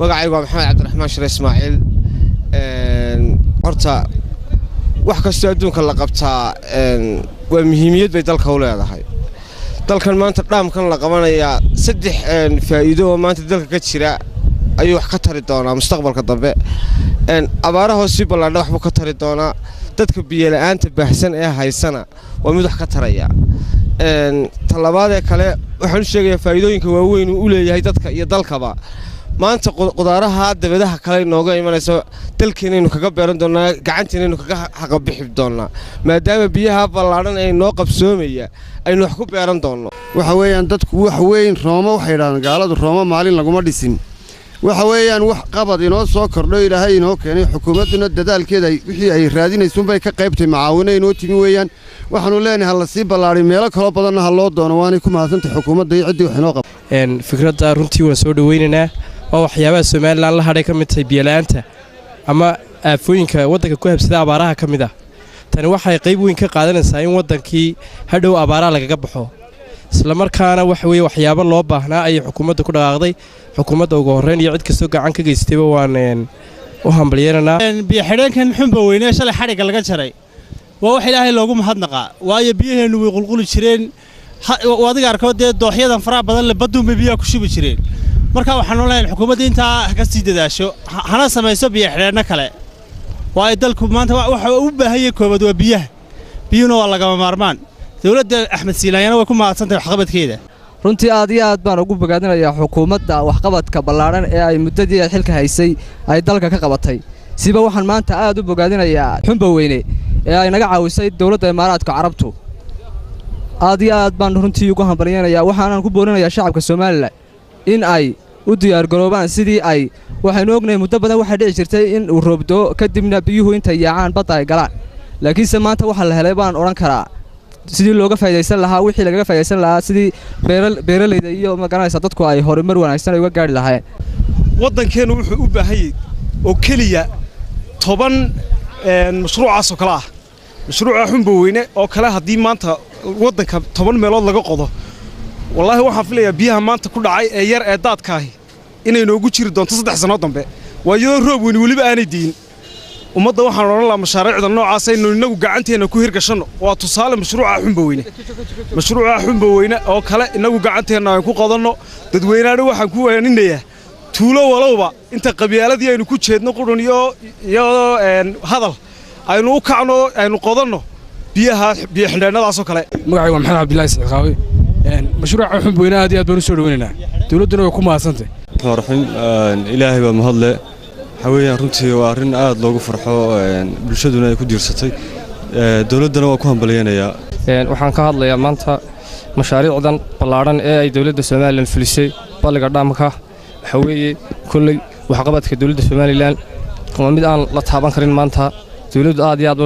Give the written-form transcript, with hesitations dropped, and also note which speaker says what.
Speaker 1: magacaygu waa maxamed cabdiraxmaan shire ismaaciil horta wax kasta adduunka la qabtaa waa muhiimiyad bay dalka u leedahay dalkan maanta dhaamkan la qabanayaa saddex faa'iido oo maanta dalka ka jira ayuu wax ka tari doonaa mustaqbalka dambe abaaraha si ballaadha waxba ka tari doonaa dadka biyo la'aanta baahsan ee haysana waa mid wax ka taraya talabaad ee kale waxaan sheegayaa faa'iidooyinka waaweyn uu leeyahay dadka iyo dalkaba maanta qudaaraha dabadaha kale nooga imanayso dalkeenaynu kaga beeran doonaa gacanteenu kaga xaq bixi doonaa maadaama biyaha ballaadhan ay noo qabsoomaya aynu wax ku beeran doono
Speaker 2: waxa weeyaan dadku wax weyn Roomo waxay yiraahdaan gaaladu Roomo maalin laguma dhisin waxa weeyaan wax qabad inoo soo kordho Ilaahay inoo keenay xukuumaduna dadaalkeeda wixii ay raadinayso bay ka qaybtay macaawinay inoo timi weeyaan waxaanu leenahay hal si ballaarin meelo kala badan ha loo doono waana ku maadsantahay xukuumadda iyo cidii wax inoo qab
Speaker 3: fikradda runtii waan soo dhaweynaa oo waxyaabaha Soomaaliland la hadhay ka mid tahay biyo la'aanta ama aafooyinka waddanka ku habsada abaaraha ka mid ah tani waxay qayb weyn ka qaadanaysaa in waddankii hadhow abaaraha lagaga baxo isla markaana wax weeye waxyaabo loo baahnaa ay xukuumadda ku dhaqaaqday xukuumadda ugu horreyn iyo cid kastoo gacan ka geystayba waan u hambalyeynaa
Speaker 4: biyo xidheenkan xunba weyne shalay xariga laga jaray waa wax Ilaahay loogu mahadnaqaa waayo biyaheenu way qulquli jireen wadiga arkood dooxyadan faraha badan la baduumay biyaha ku shubi jireen marka waxaan leeyahay xukuumadda inta ka sii dadaasho hana samayso biyo xidheena kale waa dalku maanta waxa uu baahan yahay koobad waa biyuna waa laga maarmaan dawladda Axmed Siilaayana way ku maadsantahay waxqabadkeeda
Speaker 5: runtii aad iyo aad baan ugu bogaadinayaa xukuumadda waxqabadka ballaaran ee ay muddadii xilka haysay ay dalka ka qabatay siba waxaan maanta aad u bogaadinayaa xunba weyne ee ay naga caawisay dawladda Imaaraadka Carabtu aad iyo aad baan runtii ugu hambalyeeynaa waxaan ku boorinayaa shacabka Soomaaliland in ay u diyaar garoobaan sidii ay waxaynu ognahay muddo badan waxa dhici jirtay in uu roobdo kadibna biyuhu inta yaacaan badda ay galaan laakiinse maanta waxa la helay baan oran karaa sidii looga faa'iideysan lahaa wixii laga faa'iideysan lahaa sidii beeralayda iyo magaranaysa dadku ay horumar wanaagsan uga gaari lahaayeen
Speaker 6: waddankeenu wuxuu u baahan yahay oo kaliya 10 mashruucaas oo kala ah mashruuca xunba weyne oo kale hadii maanta waddanka 10 meelood laga qodo wallahi waxaan filayaa biyaha maanta ku dhacay ee yar ee daadkaahi inay noogu jiri doonto 3 sano dambe waayo roob weyn waliba aanay diin ummadda waxaan oran lahaa mashaariicda noocaas aynu inagu gacanteena ku hirgashano waa tusaale mashruuca xunba weyne oo kale inagu gacanteena ay ku qodanno dadweynaha waxaan ku weeninayaa tuulo walowba inta qabyaaladii aynu ku jeedno qudun iyo hadal aynu u kacno aynu qodanno biyo xidheenadaas oo kale
Speaker 7: magacaygu waa maxamed cabdilaahi sicqaawi mashruuca xunba weyne aad iyo aad baan u soo dhaweynaynaa dawladduna way ku mahadsantahay
Speaker 8: raxiim ilaahay baa mahadle حويان رنتي وارن آد لوجو فرحة بالشدنا يكون ديرستي دولتنا وكون بلينا يا
Speaker 3: waxaan ka hadlayaa maanta mashaariicdan ballaaran ee ay dawladda Soomaaliland filisay baliga dhaamka waxa weeye kulli waxqabadka dawladda Soomaaliland waa mid aan la taaban karin maanta dawladdu aad iyo aad